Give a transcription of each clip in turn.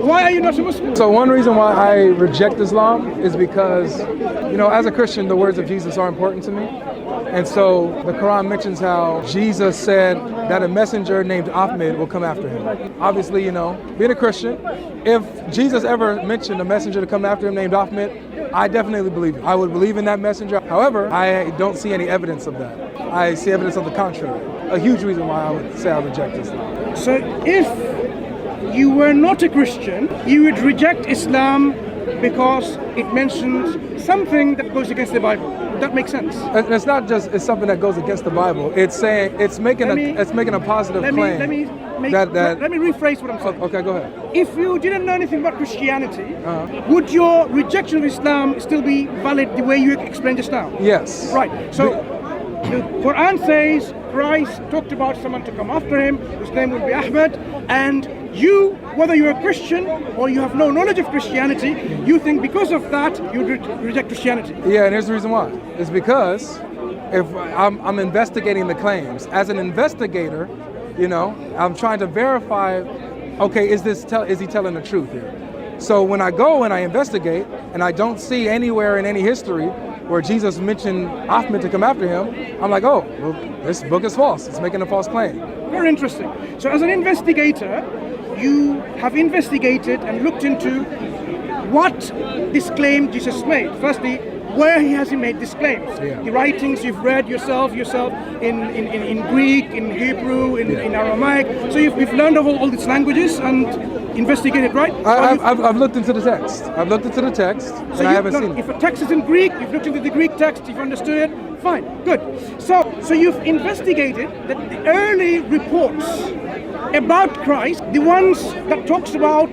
Why are you not a Muslim? So one reason why I reject Islam is because, as a Christian, the words of Jesus are important to me. And so the Quran mentions how Jesus said that a messenger named Ahmed will come after him. Obviously, being a Christian, if Jesus ever mentioned a messenger to come after him named Ahmed, I definitely believe it. I would believe in that messenger. However, I don't see any evidence of that. I see evidence of the contrary. A huge reason why I would say I reject Islam. So if you were not a Christian, you would reject Islam because it mentions something that goes against the Bible. Would that make sense? And it's not just something that goes against the Bible. It's saying it's making a positive claim. Let me rephrase what I'm saying. Okay, go ahead. If you didn't know anything about Christianity, would your rejection of Islam still be valid the way you explained just now? Yes. Right. So the Quran says Christ talked about someone to come after him, whose name would be Ahmed, and you, whether you're a Christian or you have no knowledge of Christianity, you think because of that you reject Christianity. Yeah, and here's the reason why. It's because if I'm investigating the claims. As an investigator, I'm trying to verify, okay, is he telling the truth here? So when I go and I investigate and I don't see anywhere in any history where Jesus mentioned Ahmed to come after him, I'm like, oh, well, this book is false. It's making a false claim. Very interesting. So as an investigator, you have investigated and looked into what this claim Jesus made. Firstly, where has he made these claims? Yeah. The writings you've read yourself in Greek, in Hebrew, in Aramaic. So you've learned of all these languages and investigated, right? I've looked into the text. And I haven't seen it. If a text is in Greek, you've looked into the Greek text, you've understood it, fine, good. So you've investigated that the early reports about Christ, the ones that talks about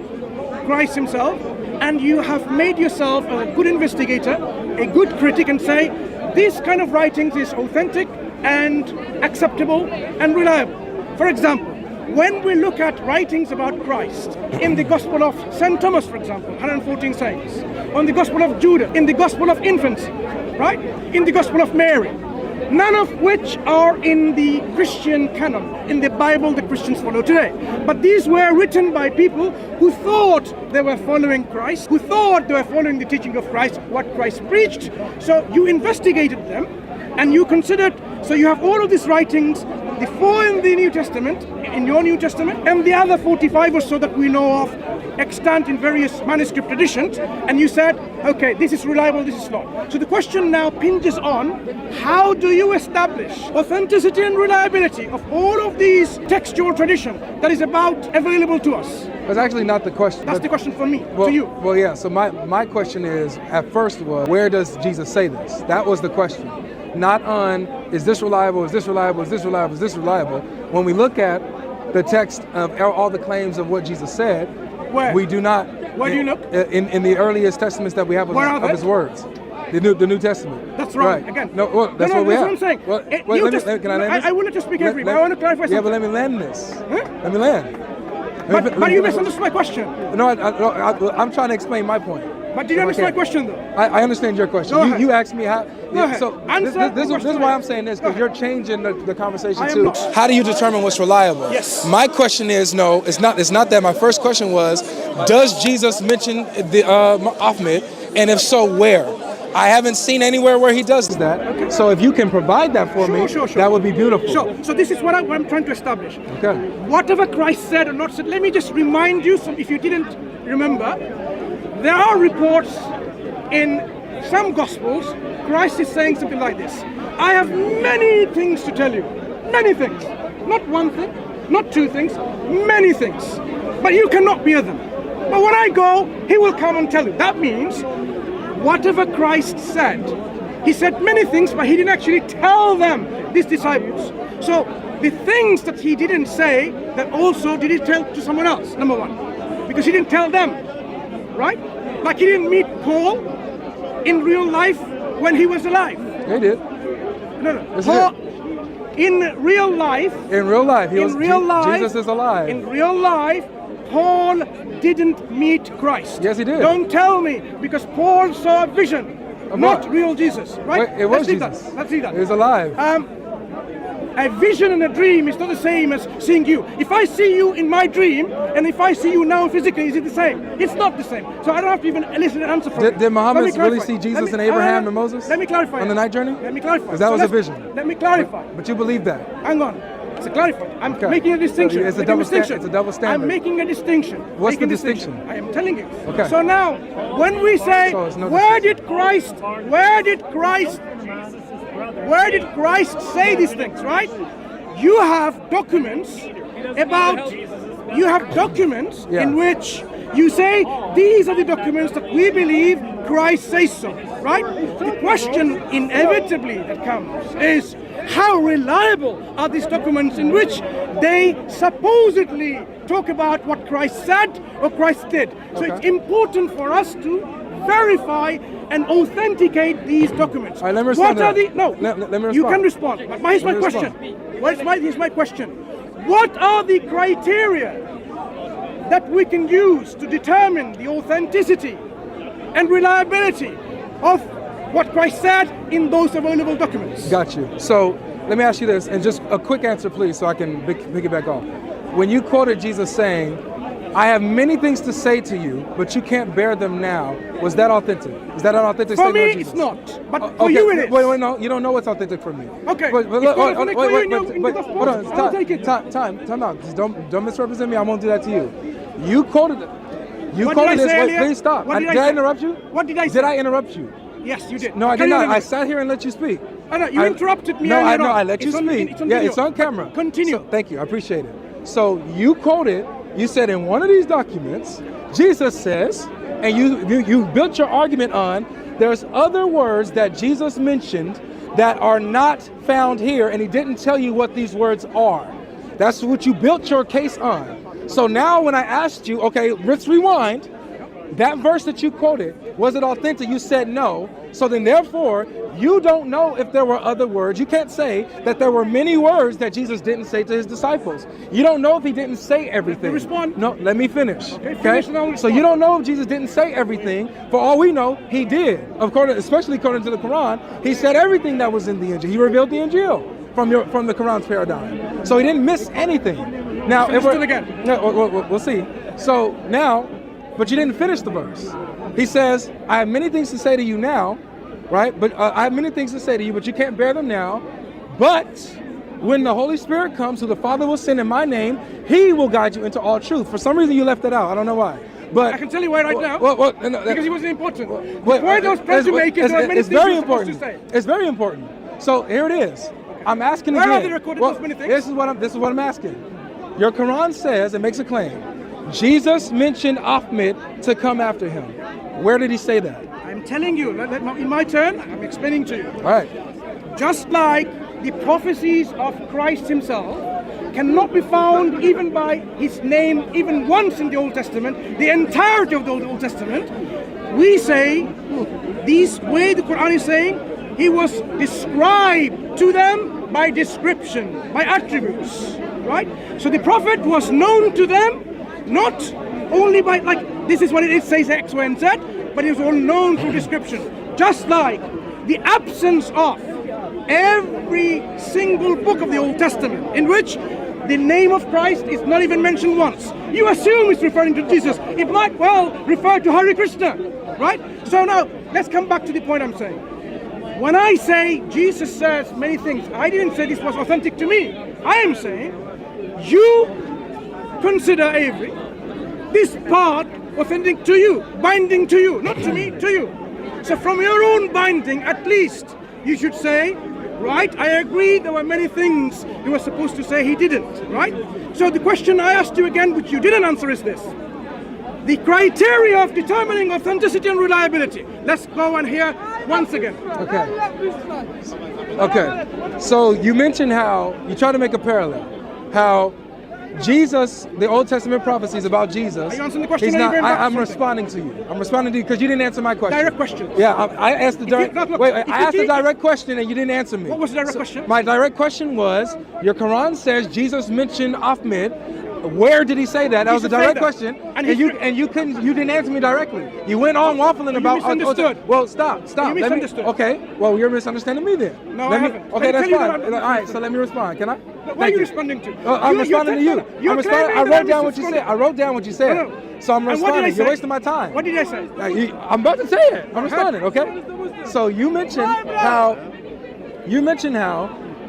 Christ himself, and you have made yourself a good investigator, a good critic, and say this kind of writings is authentic and acceptable and reliable. For example, when we look at writings about Christ in the Gospel of St. Thomas, for example, 114 sayings, on the Gospel of Judah, in the Gospel of Infancy, right? In the Gospel of Mary, none of which are in the Christian canon, in the Bible that Christians follow today. But these were written by people who thought they were following Christ, who thought they were following the teaching of Christ, what Christ preached. So you investigated them and you considered, so you have all of these writings, the 4 in the New Testament, in your New Testament, and the other 45 or so that we know of extant in various manuscript traditions, and you said, okay, this is reliable, this is not. So the question now pinges on, how do you establish authenticity and reliability of all of these textual tradition that is available to us? That's actually not the question. That's the question for me, to you. Well, yeah, so my question is, at first was, where does Jesus say this? That was the question. Not on, is this reliable, is this reliable, is this reliable, is this reliable? When we look at the text of all the claims of what Jesus said, where? We do not. Where do you look? In the earliest testaments that we have of his words. The New Testament. That's right. Again. No, well, that's what we have. What I'm saying. Well, can I land this? I will let you speak every, but I want to clarify something. Yeah, but let me land this. Huh? Let me land. But you misunderstood my question. No, I'm trying to explain my point. But did you understand my question, though? I understand your question. You asked me how. Go ahead. So this is why I'm saying this, because you're changing the conversation to how do you determine what's reliable? Yes. My question is, no, it's not that. My first question was, does Jesus mention the Ahmed, and if so, where? I haven't seen anywhere where he does that. Okay. So if you can provide that for me, that would be beautiful. Sure. So this is what I'm trying to establish. Okay. Whatever Christ said or not said, let me just remind you, if you didn't remember, there are reports in some Gospels, Christ is saying something like this. I have many things to tell you. Many things. Not one thing, not two things, many things. But you cannot bear them. But when I go, he will come and tell you. That means whatever Christ said, he said many things, but he didn't actually tell them, these disciples. So the things that he didn't say, that also did he tell to someone else, number one. Because he didn't tell them, right? Like he didn't meet Paul in real life when he was alive. He did. No. Paul, in real life. Jesus is alive. In real life, Paul didn't meet Christ. Yes, he did. Don't tell me, because Paul saw a vision, not real Jesus, right? It was Jesus. Let's see that. He was alive. a vision and a dream is not the same as seeing you. If I see you in my dream, and if I see you now physically, is it the same? It's not the same. So I don't have to even elicit an answer from you. Did Muhammad really see Jesus and Abraham and Moses? Let me clarify. On the night journey? Let me clarify. Because that was a vision. Let me clarify. But you believe that? Hang on. It's a clarify. I'm making a distinction. It's a double standard. I'm making a distinction. What's the distinction? I am telling you. Okay. So now, when we say, where did Christ say these things, right? You have documents in which you say, these are the documents that we believe Christ says so, right? The question inevitably that comes is, how reliable are these documents in which they supposedly talk about what Christ said or Christ did? So it's important for us to verify and authenticate these documents. All right, let me respond. Let me respond. You can respond. But here's my question. Here's my question. What are the criteria that we can use to determine the authenticity and reliability of what Christ said in those available documents? Got you. So let me ask you this, and just a quick answer, please, so I can pick it back off. When you quoted Jesus saying, I have many things to say to you, but you can't bear them now, was that authentic? Is that an authentic statement of Jesus? For me, it's not. But for you, it is. Wait, no, you don't know what's authentic for me. Okay. Wait, hold on. I'll take it. Time out. Just don't misrepresent me. I won't do that to you. You quoted it. You What quoted did I this. say Wait, earlier? please stop. What Did did I I say? interrupt you? What did I say? Did I interrupt you? Yes, you did. No, I did not. I sat here and let you speak. I know, you interrupted me. No, earlier on. I let you speak. It's on camera. Continue. So, thank you. I appreciate it. So you quoted, you said in one of these documents, Jesus says, and you built your argument on, there's other words that Jesus mentioned that are not found here, and he didn't tell you what these words are. That's what you built your case on. So now when I asked you, okay, let's rewind, that verse that you quoted, was it authentic? You said no. So then therefore, you don't know if there were other words. You can't say that there were many words that Jesus didn't say to his disciples. You don't know if he didn't say everything. Respond. No, let me finish. Okay? So you don't know if Jesus didn't say everything. For all we know, he did. Especially according to the Quran, he said everything that was in the Injil. He revealed the Injil from the Quran's paradigm. So he didn't miss anything. Now, if we're again. We'll see. So now, but you didn't finish the verse. He says, I have many things to say to you now, right? But I have many things to say to you, but you can't bear them now. But when the Holy Spirit comes, who the Father will send in my name, he will guide you into all truth. For some reason, you left that out. I don't know why. But I can tell you why right now. Because he wasn't important. The point I was trying to make is there are many things you're supposed to say. It's very important. So here it is. I'm asking Where again. are they recorded those many things? This is what I'm asking. Your Quran says, it makes a claim, Jesus mentioned Ahmed to come after him. Where did he say that? I'm telling you, in my turn, I'm explaining to you. All right. Just like the prophecies of Christ himself cannot be found even by his name even once in the Old Testament, the entirety of the Old Testament, we say, this way the Quran is saying, he was described to them by description, by attributes, right? So the prophet was known to them not only by, like, this is what it says X, Y, and Z, but it was all known through description. Just like the absence of every single book of the Old Testament in which the name of Christ is not even mentioned once. You assume it's referring to Jesus. It might well refer to Hare Krishna, right? So now, let's come back to the point I'm saying. When I say Jesus says many things, I didn't say this was authentic to me. I am saying, you consider, Avery, this part authentic to you, binding to you, not to me, to you. So from your own binding, at least, you should say, right, I agree there were many things you were supposed to say he didn't, right? So the question I asked you again, which you didn't answer, is this. The criteria of determining authenticity and reliability. Let's go and hear once again. Okay. So you mentioned how, you try to make a parallel, how Jesus, the Old Testament prophecies about Jesus. Are you answering the question? I'm responding to you. I'm responding to you because you didn't answer my question. Direct question. Yeah, I asked the direct. I asked the direct question and you didn't answer me. What was the direct question? My direct question was: your Quran says Jesus mentioned Ahmed Where did he say that? That was a direct question, And you didn't answer me directly. You went on waffling about. misunderstood. Well, stop. You misunderstood. Okay. Well, you're misunderstanding me then. No, I haven't. Okay, that's fine. All right. So let me respond. Can I? What are you responding to? I'm responding to you. I wrote down what you said. I wrote down what you said. No. So I'm responding. You're wasting my time. What did I say? I'm about to say it. I'm responding. Okay. So you mentioned how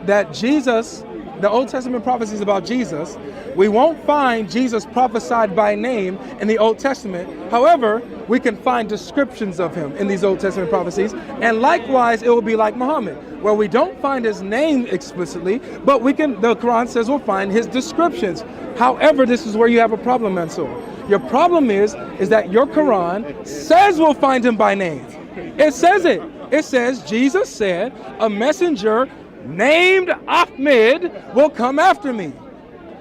that Jesus, the Old Testament prophecies about Jesus, we won't find Jesus prophesied by name in the Old Testament. However, we can find descriptions of him in these Old Testament prophecies. And likewise, it will be like Muhammad, where we don't find his name explicitly, but the Quran says we'll find his descriptions. However, this is where you have a problem, Mansur. Your problem is that your Quran says we'll find him by name. It says it. It says, Jesus said, a messenger named Ahmed will come after me.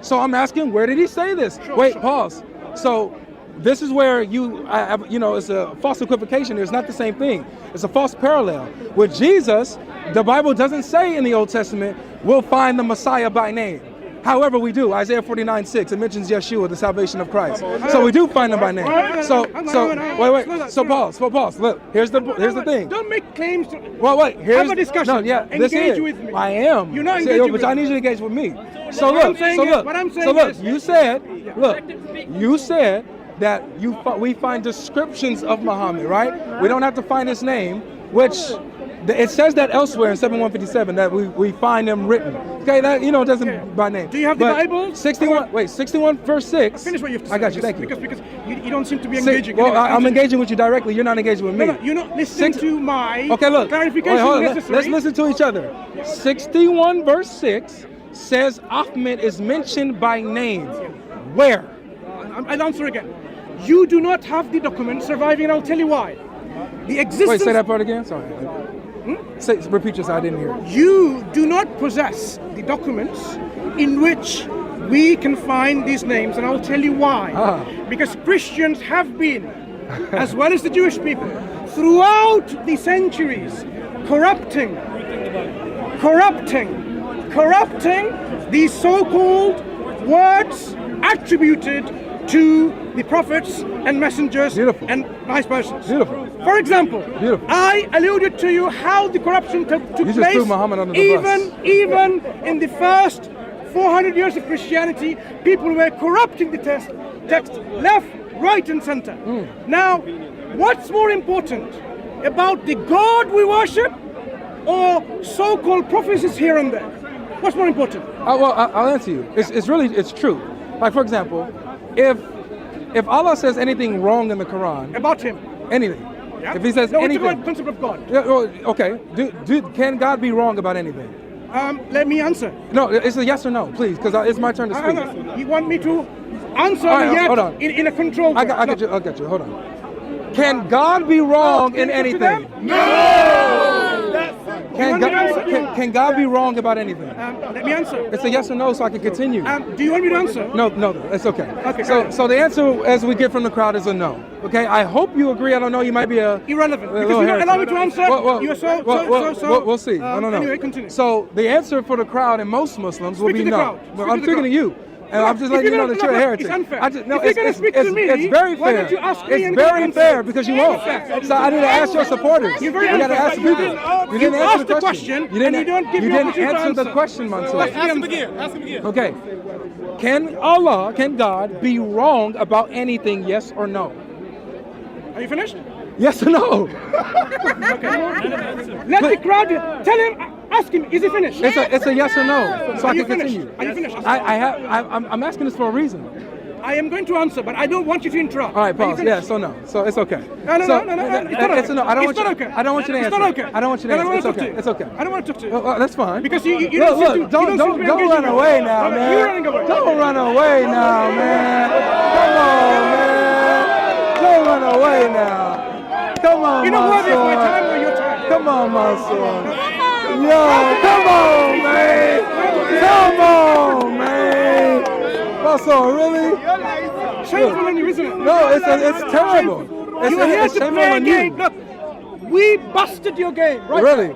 So I'm asking, where did he say this? Pause. So this is where it's a false equivocation. It's not the same thing. It's a false parallel. With Jesus, the Bible doesn't say in the Old Testament, we'll find the Messiah by name. However, we do. Isaiah 49:6, it mentions Yeshua, the salvation of Christ. So we do find him by name. So wait. So pause. Look, here's the thing. Don't make claims. Here's have a discussion. No, yeah, engage with me. I am. You're not engaging with me. But I need you to engage with me. You said that we find descriptions of Muhammad, right? We don't have to find his name, which it says that elsewhere in 7157 that we find him written. Okay, that doesn't by name. Do you have the Bible? 61 verse 6. Finish what you have to say. I got you. Thank you. Because you don't seem to be engaging. Well, I'm engaging with you directly. You're not engaging with me. No, you're not listening to my clarification. Let's listen to each other. 61 verse 6 says Ahmed is mentioned by name. Where? I'll answer again. You do not have the document surviving, and I'll tell you why. The existence. Wait, say that part again. Sorry. Repeat yourself. I didn't hear. You do not possess the documents in which we can find these names, and I'll tell you why. Because Christians have been, as well as the Jewish people, throughout the centuries, corrupting these so-called words attributed to the prophets and messengers and vice versa. For example, I alluded to you how the corruption took place threw Muhammad under the bus. Even in the first 400 years of Christianity, people were corrupting the text left, right, and center. Now, what's more important about the God we worship or so-called prophecies here and there? What's more important? I'll answer you. It's true. Like, for example, if Allah says anything wrong in the Quran about him, anything, if he says anything, it's about the principle of God. Okay. Can God be wrong about anything? Let me answer. No, it's a yes or no, please, because it's my turn to speak. You want me to answer hold on. in a controlled way? I got you. Hold on. Can God be wrong in anything? No! Can God be wrong about anything? Let me answer. It's a yes or no, so I can continue. Do you want me to answer? No, it's okay. Okay. So the answer, as we get from the crowd, is a no. Okay. I hope you agree. I don't know. You might be irrelevant because you don't allow me to answer. You're so. We'll see. I don't know. Anyway, continue. So the answer for the crowd and most Muslims will be no. I'm speaking to you. And I'm just letting you know that you're a heretic. It's unfair. It's very fair. Why don't you ask me it's very fair because you won't. So I need to ask your supporters. You got to ask the people. You didn't answer the question. You didn't answer the question, Mansur. Ask him again. Okay. Can God be wrong about anything, yes or no? Are you finished? Yes or no? Okay. Let the crowd tell him. Ask him. Is he finished? It's a yes or no, so I can continue. Are you finished? I'm asking this for a reason. I am going to answer, but I don't want you to interrupt. All right, pause. Yeah, so no. So it's okay. No. It's not okay. It's a no. I don't want you to answer. It's not okay. I don't want you to answer. It's okay. I don't want to talk to you. That's fine. Because you look, don't run away now, man. You're running away. Don't run away now, man. Come on, man. Don't run away now. Come on, you know what? It's my time or your time. Come on, Mansur. Yo, come on, man. Mansur, really? Shameful on you, isn't it? No, it's terrible. You're here It's to shameful play a on game. you. Look, we busted your game, right? Really?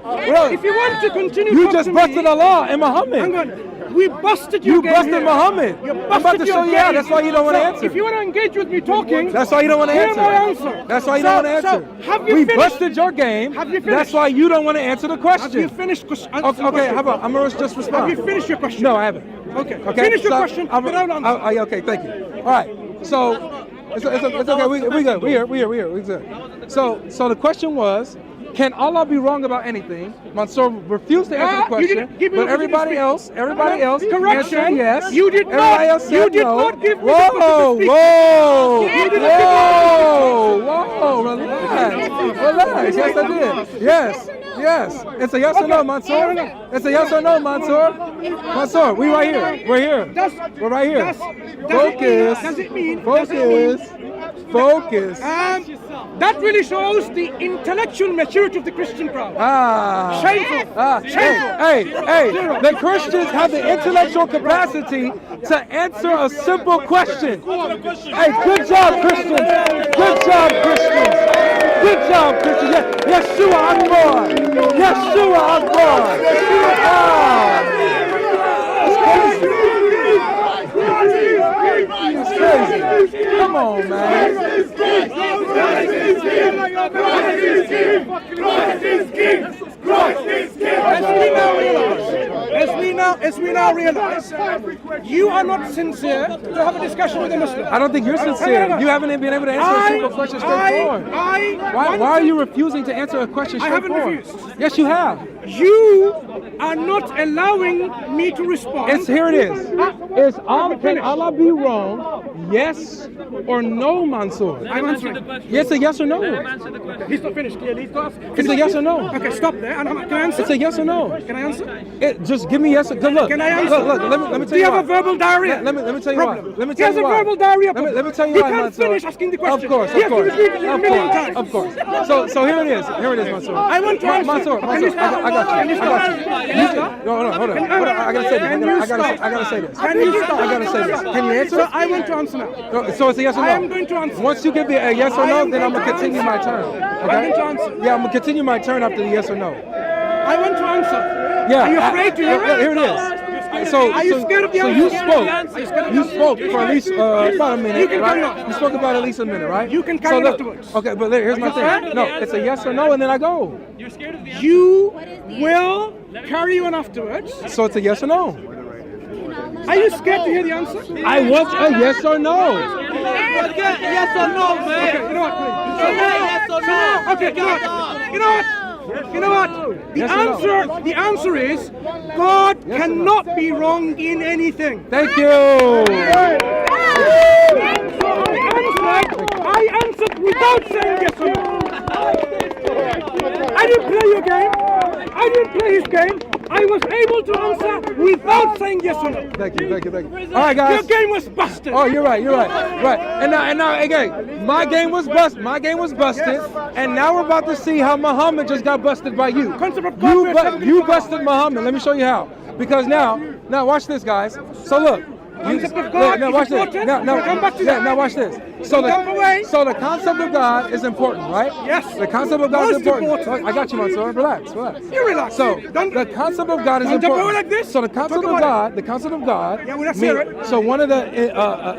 If you want to continue you talking just to busted me, Allah and Muhammad. hang on. We busted your You game busted here. Muhammad. You I'm about busted to your show you how. game. That's why you don't want to So, answer. If you want to engage with me talking, That's why you don't want to hear answer. my answer. That's why you don't want to answer. Have you We finished? busted your game. Have you finished? That's why you don't want to answer the question. Have you finished? Okay, how about I'm gonna just respond. Have you finished your question? No, I haven't. Okay. Finish your question. Okay, thank you. All right. So it's okay. We good. We here. We good. So the question was, can Allah be wrong about anything? Mansur refused to answer the question, but everybody else Correction. answered yes. You did not. Everybody else said You did no. not give me the Whoa, speak. whoa, You did not whoa, relax. Yes, I did. Yes. It's a yes or no, Mansur. It's a yes or no, Mansur. Mansur, we right here. We're here. We're right here. Focus. Does it mean? Focus. That really shows the intellectual maturity of the Christian crowd. Shameful. Hey, the Christians have the intellectual capacity to answer a simple question. Hey, good job, Christians. Good job, Christians. Yeshua Akbar. That's crazy. Come on, man. As we now realize, you are not sincere to have a discussion with a Muslim. I don't think you're sincere. You haven't been able to answer a simple question straightforward. Why are you refusing to answer a question straightforward? I haven't refused. Yes, you have. You are not allowing me to respond. Here it is. Can Allah be wrong? Yes or no, Mansur? I'm answering. Yes, a yes or no. He's not finished. Clearly, It's a yes or no. Okay, stop there. Can I answer? It's a yes or no. Can I answer? Just give me yes or good look. Can I answer? Look, let me tell you. Do you have a verbal diarrhea? Let me tell you why. Let me He tell has you a why. verbal diarrhea. Let me tell you He why, can't Mansur. finish asking the question. Of course. He has to repeat it a million times. Of course. So here it is. Mansur. I want to answer. Mansur, I got you. No, hold on. I gotta say this. I gotta say this. Can you stop? I gotta say this. Can you answer? So I want to answer now. So it's a yes or no? I am going to answer. Once you give me a yes or no, then I'm gonna continue my turn. Okay? I'm going to answer. Yeah, I'm gonna continue my turn after the yes or no. I want to answer. Yeah. Are you afraid to hear it? Here it is. Are you scared of the so answer? you spoke for at least about a minute, You can right? carry on. You spoke about at least a minute, right? You can carry on afterwards. Okay, but here's my thing. No, it's a yes or no, and then I go. You will carry on afterwards. So it's a yes or no. Are you scared to hear the answer? I want a yes or no. Yes or no, man. Okay, you know what? Okay, you know what? The answer is God cannot be wrong in anything. Thank you. I answered without saying yes or no. I didn't play your game. I didn't play his game. I was able to answer without saying yes or no. Thank you. All right, guys. Your game was busted. Oh, you're right. Right. And now, again, my game was busted, and now we're about to see how Muhammad just got busted by you. You busted Muhammad. Let me show you how. Because now watch this, guys. So look. Concept of God now watch is this. important. Now Come back to that. now watch this. So the concept of God is important, right? Yes. The concept of God is Most important. I got you, Mansur. Relax. You relax. So the concept of God is don't important. go like this. So the concept of God. Yeah, well, let's hear it. So one of the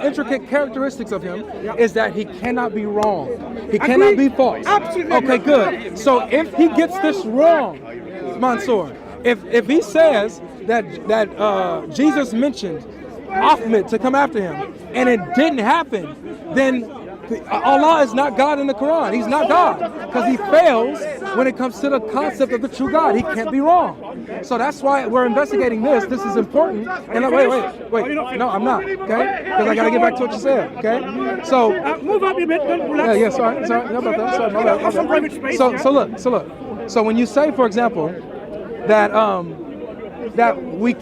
intricate characteristics of him is that he cannot be wrong. He cannot be false. Absolutely. Okay, good. So if he gets this wrong, Mansur, if he says that Jesus mentioned Ahmed to come after him, and it didn't happen, then Allah is not God in the Quran. He's not God, because he fails when it comes to the concept of the true God. He can't be wrong. So that's why we're investigating this. This is important. And wait. No, I'm not. Okay, because I got to get back to what you said. Okay. So move up a bit. Don't relax. yeah. Sorry. No about that. Sorry. My bad. Have some private space. So look. So when you say, for example, that we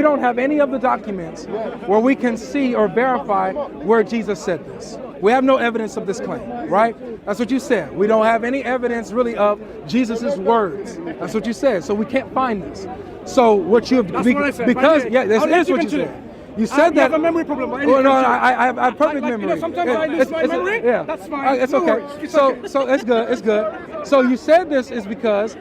don't have any of the documents where we can see or verify where Jesus said this. We have no evidence of this claim, right? That's what you said. We don't have any evidence really of Jesus's words. That's what you said. So we can't find this. So what you have, That's what I said. because But yeah, this I'll let is you what you continue. said. You said You that. have a memory problem. Well, no, I have perfect memory. Sometimes I lose my memory. Yeah, That's fine. It's No okay. worries. It's So okay. it's good. It's good. So you said this is because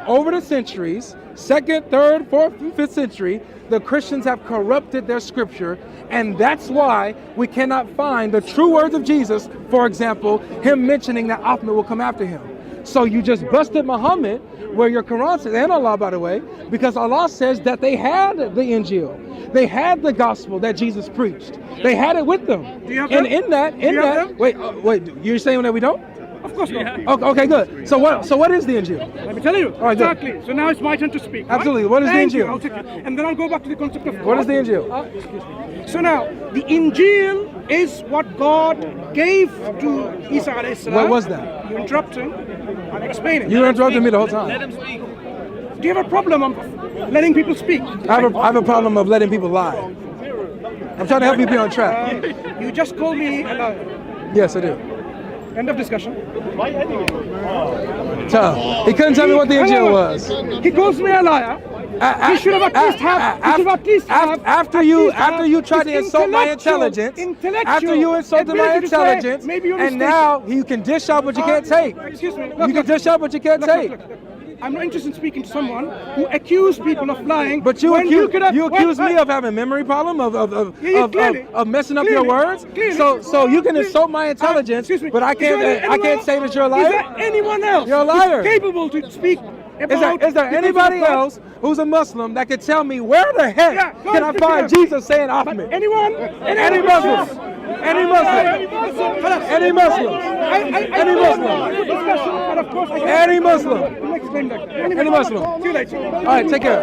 over the centuries, 2nd, 3rd, 4th, 5th century, the Christians have corrupted their scripture, and that's why we cannot find the true words of Jesus. For example, him mentioning that Ahmed will come after him. So you just busted Muhammad, where your Quran says, and Allah, by the way, because Allah says that they had the Injil. They had the gospel that Jesus preached. They had it with them. Do you have and them? in that, wait, you're saying that we don't? Of course not. Okay, good. So what is the Injil? Let me tell you. All right, exactly. good. So now it's my turn to speak. Absolutely. Right? What is Thank the you. Injil? I'll take it. And then I'll go back to the concept of God. What is the Injil? Excuse me. So now, the Injil is what God gave to Isa alayhi salam. What was that? You're interrupting. I'm explaining. You interrupted me the whole time. Let him speak. Do you have a problem of letting people speak? I have a problem of letting people lie. I'm trying to help you be on track. You just called me a liar. Yes, I do. End of discussion. Tell him. He couldn't tell me what the Injil was. He calls me a liar. He should have at least have. After you tried to insult my intelligence, after you insulted my intelligence, and now you can dish out what you can't take. Excuse me. You can dish out what you can't take. Look. I'm not interested in speaking to someone who accused people of lying. But you accuse me of having memory problem, of messing up your words. So you can insult my intelligence, but I can't say that you're a liar. Is there anyone else You're a liar. who's capable to speak about? Is there anybody else who's a Muslim that can tell me where the heck can I find Jesus saying Ahmed? Anyone? Any Muslims? Any Muslim? Any Muslim? Any Muslim? Any Muslim? Any Any Muslim? See you later. All right, take care.